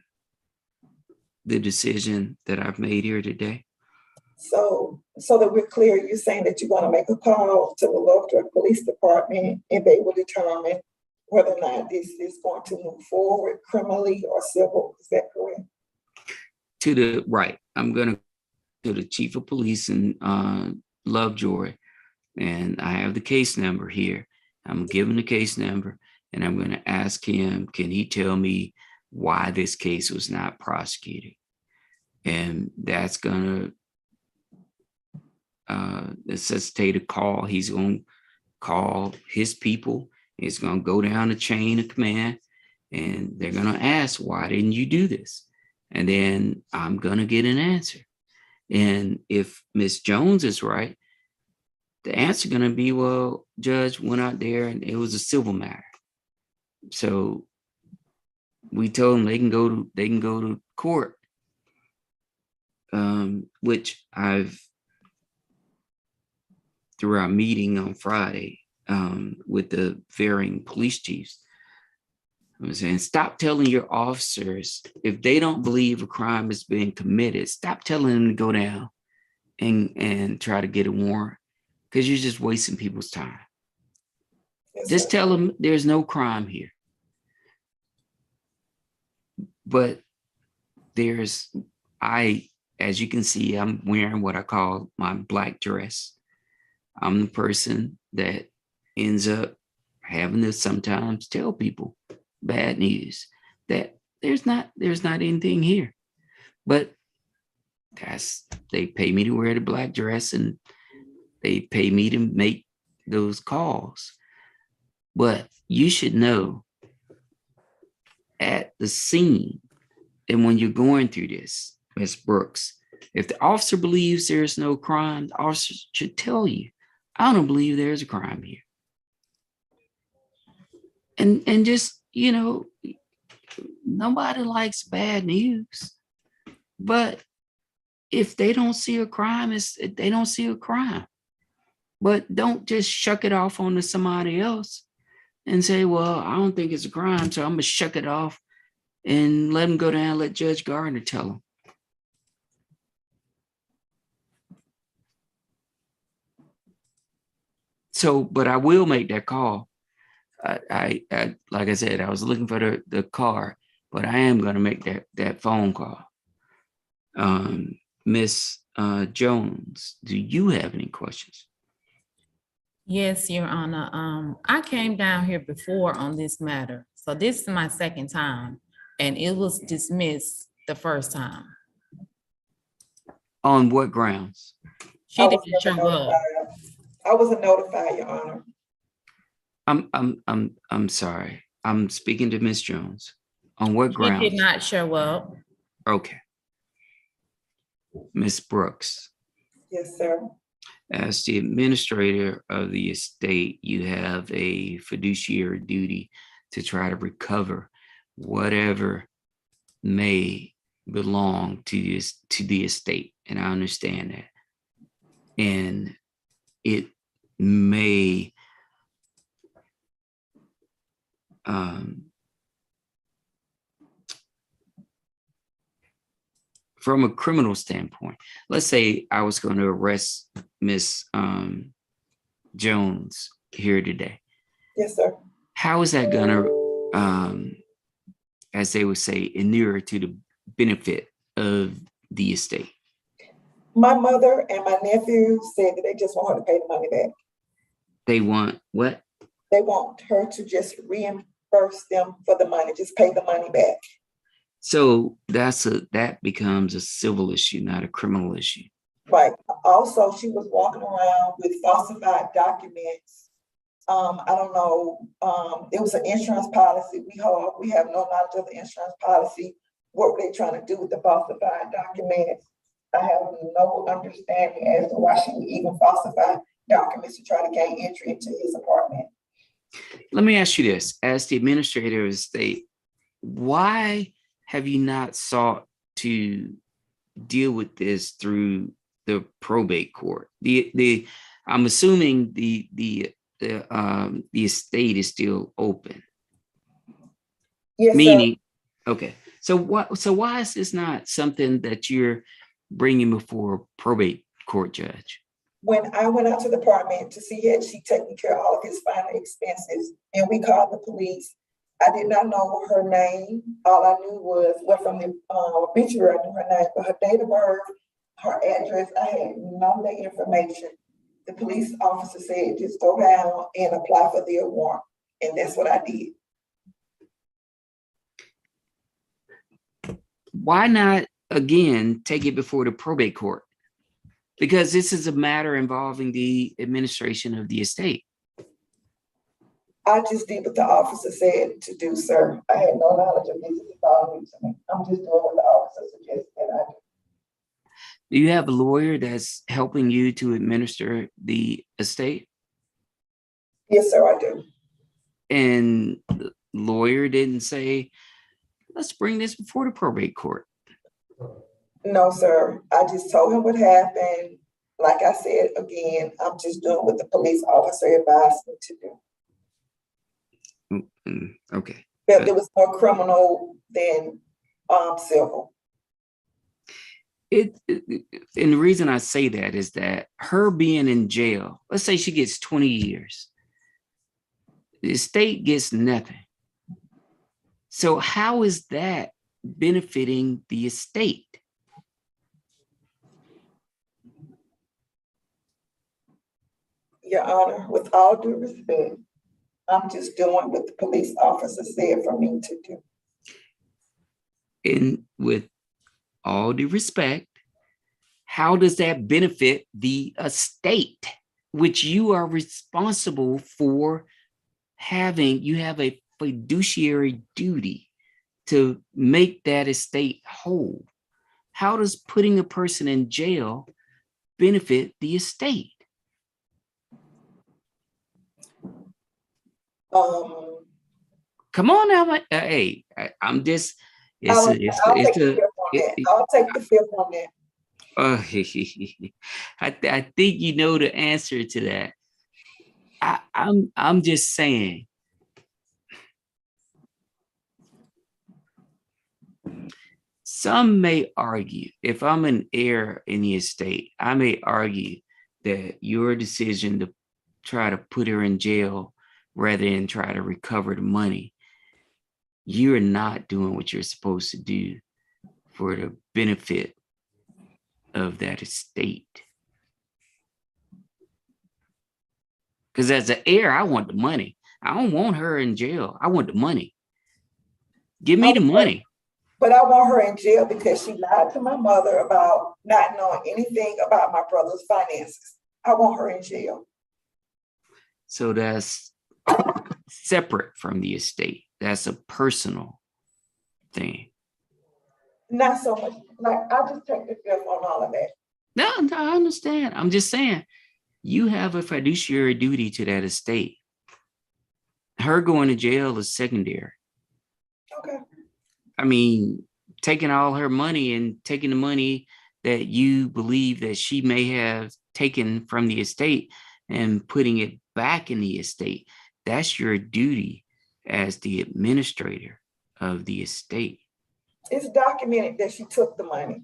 decision that I've made here today. So that we're clear, you're saying that you're gonna make a call to the local police department and they will determine whether or not this is going to move forward criminally or civil, is that correct? To the right, I'm gonna to the chief of police in Lovejoy, and I have the case number here. I'm giving the case number, and I'm gonna ask him, can he tell me why this case was not prosecuted? And that's gonna necessitate a call. He's gonna call his people. He's gonna go down the chain of command, and they're gonna ask, why didn't you do this? And then I'm gonna get an answer. And if Miss Jones is right, the answer gonna be, well, judge went out there and it was a civil matter. So we told them they can go to court, which I've through our meeting on Friday with the varying police chiefs. I was saying, stop telling your officers, if they don't believe a crime is being committed, stop telling them to go down and try to get a warrant, because you're just wasting people's time. Yes, Just sir. tell them there's no crime here. But as you can see, I'm wearing what I call my black dress. I'm the person that ends up having to sometimes tell people bad news, that there's not anything here. But they pay me to wear the black dress, and they pay me to make those calls. But you should know, at the scene, and when you're going through this, Ms. Brooks, if the officer believes there's no crime, the officer should tell you, I don't believe there's a crime here. And just, nobody likes bad news. But if they don't see a crime, they don't see a crime. But don't just shuck it off onto somebody else and say, well, I don't think it's a crime, so I'm gonna shuck it off and let them go down, let Judge Gardner tell them. So, but I will make that call. I like I said, I was looking for the car, but I am going to make that phone call. Miss Jones, do you have any questions? Yes, Your Honor. I came down here before on this matter. So this is my second time, and it was dismissed the first time. On what grounds? She didn't show up. I wasn't notified, Your Honor. I'm sorry. I'm speaking to Miss Jones. On what She grounds? did not show up. Okay. Miss Brooks, Yes, sir. as the administrator of the estate, you have a fiduciary duty to try to recover whatever may belong to the estate. And I understand that. And it may from a criminal standpoint, let's say I was going to arrest Miss Jones here today. Yes, sir. How is that going to, as they would say, inure to the benefit of the estate? My mother and my nephew said that they just want her to pay the money back. They want what? They want her to just reimburse them for the money, just pay the money back. So that becomes a civil issue, not a criminal issue. Right. Also, she was walking around with falsified documents. I don't know. It was an insurance policy. We have no knowledge of the insurance policy. What were they trying to do with the falsified documents? I have no understanding as to why she would even falsify documents to try to gain entry into his apartment. Let me ask you this: as the administrator of the state, why have you not sought to deal with this through the probate court? I'm assuming the estate is still open. Yes, meaning, sir. Okay. So why is this not something that you're bringing before a probate court judge? When I went out to the apartment to see had she taken care of all of his final expenses, and we called the police, I did not know her name. All I knew was, well, from the obituary, I knew her name, but her date of birth, her address, I had none of that information. The police officer said, just go down and apply for the warrant, and that's what I did. Why not, again, take it before the probate court? Because this is a matter involving the administration of the estate. I just did what the officer said to do, sir. I had no knowledge of this. It's all new to me. I'm just doing what the officer suggested that I do. Do you have a lawyer that's helping you to administer the estate? Yes, sir, I do. And the lawyer didn't say, let's bring this before the probate court. No, sir. I just told him what happened. Like I said, again, I'm just doing what the police officer advised me to do. Okay. But it was more criminal than civil. And the reason I say that is that her being in jail, let's say she gets 20 years, the estate gets nothing. So how is that benefiting the estate? Your Honor, with all due respect, I'm just doing what the police officer said for me to do. And with all due respect, how does that benefit the estate, which you are responsible for having? You have a fiduciary duty to make that estate whole. How does putting a person in jail benefit the estate? Come on now, hey, I'm just. I'll take the fifth on that. I think you know the answer to that. I'm just saying. Some may argue, if I'm an heir in the estate, I may argue that your decision to try to put her in jail rather than try to recover the money, you're not doing what you're supposed to do for the benefit of that estate. Because as an heir, I want the money. I don't want her in jail. I want the money. Give me the money. But I want her in jail because she lied to my mother about not knowing anything about my brother's finances. I want her in jail. So that's separate from the estate. That's a personal thing. Not so much. Like, I just take the fifth on all of that. No, I understand. I'm just saying, you have a fiduciary duty to that estate. Her going to jail is secondary. Okay. I mean, taking all her money and taking the money that you believe that she may have taken from the estate and putting it back in the estate, that's your duty as the administrator of the estate. It's documented that she took the money.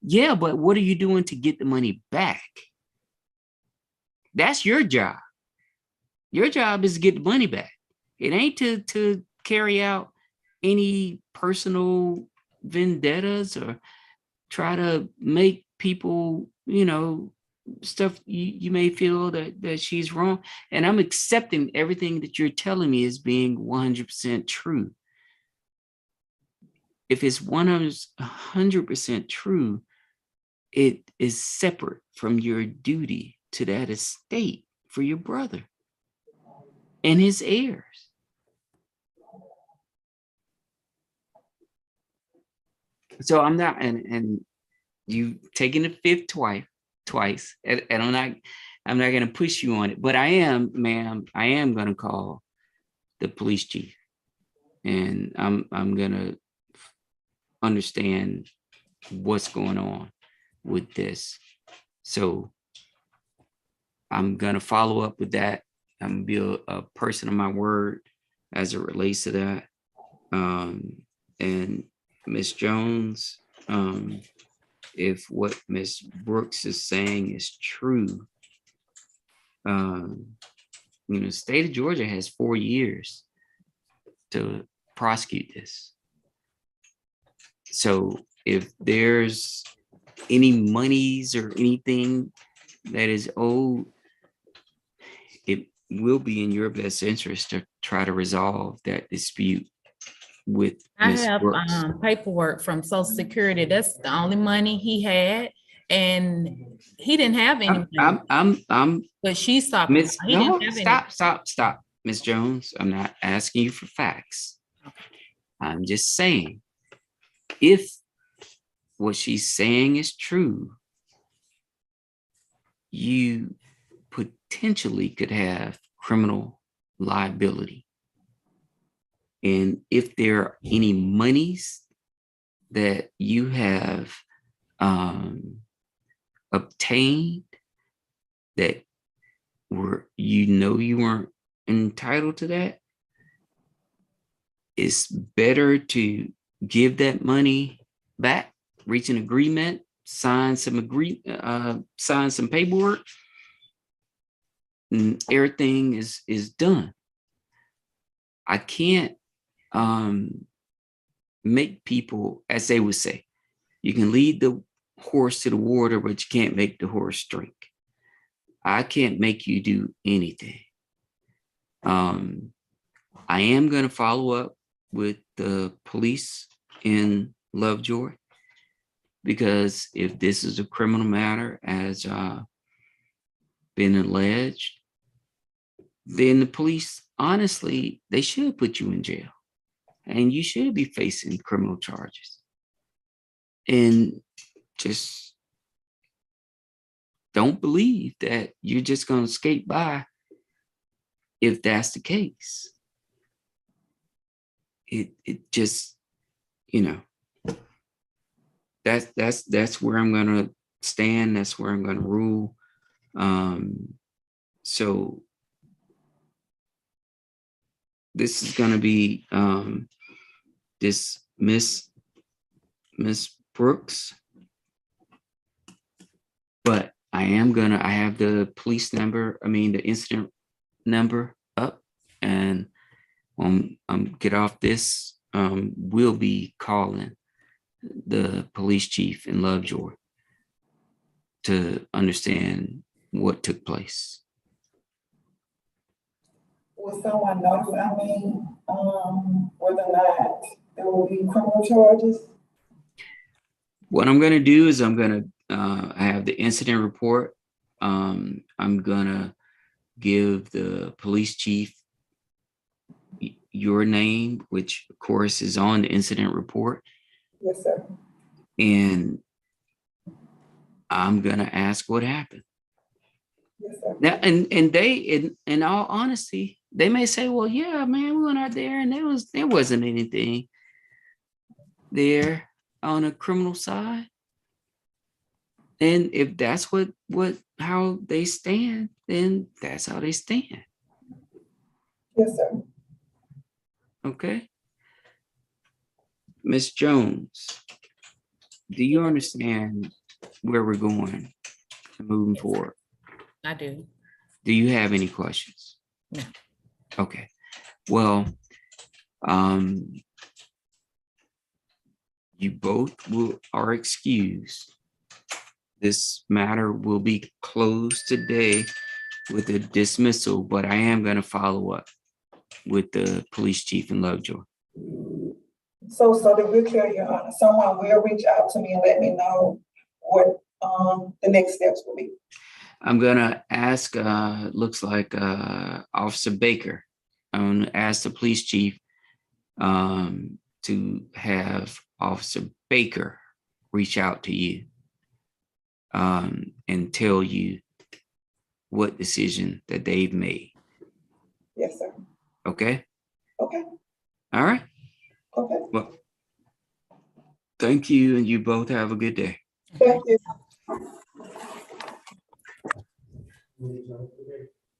Yeah, but what are you doing to get the money back? That's your job. Your job is to get the money back. It ain't to carry out any personal vendettas or try to make people, stuff you may feel that she's wrong. And I'm accepting everything that you're telling me as being 100% true. If it's 100% true, it is separate from your duty to that estate for your brother and his heirs. So I'm not, and you taking the fifth twice, and I'm not going to push you on it, but I am going to call the police chief, and I'm going to understand what's going on with this. So I'm going to follow up with that. I'm going to be a person of my word as it relates to that. And Miss Jones, if what Miss Brooks is saying is true, the state of Georgia has 4 years to prosecute this. So if there's any monies or anything that is owed, it will be in your best interest to try to resolve that dispute with I Ms. have Brooks. paperwork from Social Security. That's the only money he had, and he didn't have any money. I'm But she's talking. Miss. He No, didn't have any. stop, Miss Jones. I'm not asking you for facts. I'm just saying, if what she's saying is true, you potentially could have criminal liability. And if there are any monies that you have obtained that you weren't entitled to that, it's better to give that money back, reach an agreement, sign some paperwork, and everything is done. I can't make people, as they would say, you can lead the horse to the water, but you can't make the horse drink. I can't make you do anything. I am going to follow up with the police in Lovejoy, because if this is a criminal matter as been alleged, then the police, honestly, they should put you in jail and you should be facing criminal charges. And just don't believe that you're just going to skate by if that's the case. It just, that's where I'm going to stand. That's where I'm going to rule. So this is going to be this Miss Brooks, but I have the police number, the incident number up, and get off this, we'll be calling the police chief in Lovejoy to understand what took place. Will someone notify me, whether or not there will be criminal charges? What I'm going to do is I'm going to have the incident report. I'm going to give the police chief your name, which of course is on the incident report. Yes, sir. And I'm going to ask what happened. Yes, sir. Now, and they, in all honesty, they may say, well, yeah, man, we went out there and there wasn't anything there on a criminal side. And if that's how they stand, then that's how they stand. Yes, sir. Okay. Miss Jones, do you understand where we're going moving forward? I do. Do you have any questions? No. Okay. Well, you both are excused. This matter will be closed today with a dismissal, but I am going to follow up with the police chief in Lovejoy. So to be clear, Your Honor, someone will reach out to me and let me know what the next steps will be. I'm going to ask, looks like Officer Baker. I'm going to ask the police chief to have Officer Baker reach out to you and tell you what decision that they've made. Yes, sir. Okay? Okay. All right. Okay. Well, thank you, and you both have a good day. Thank you.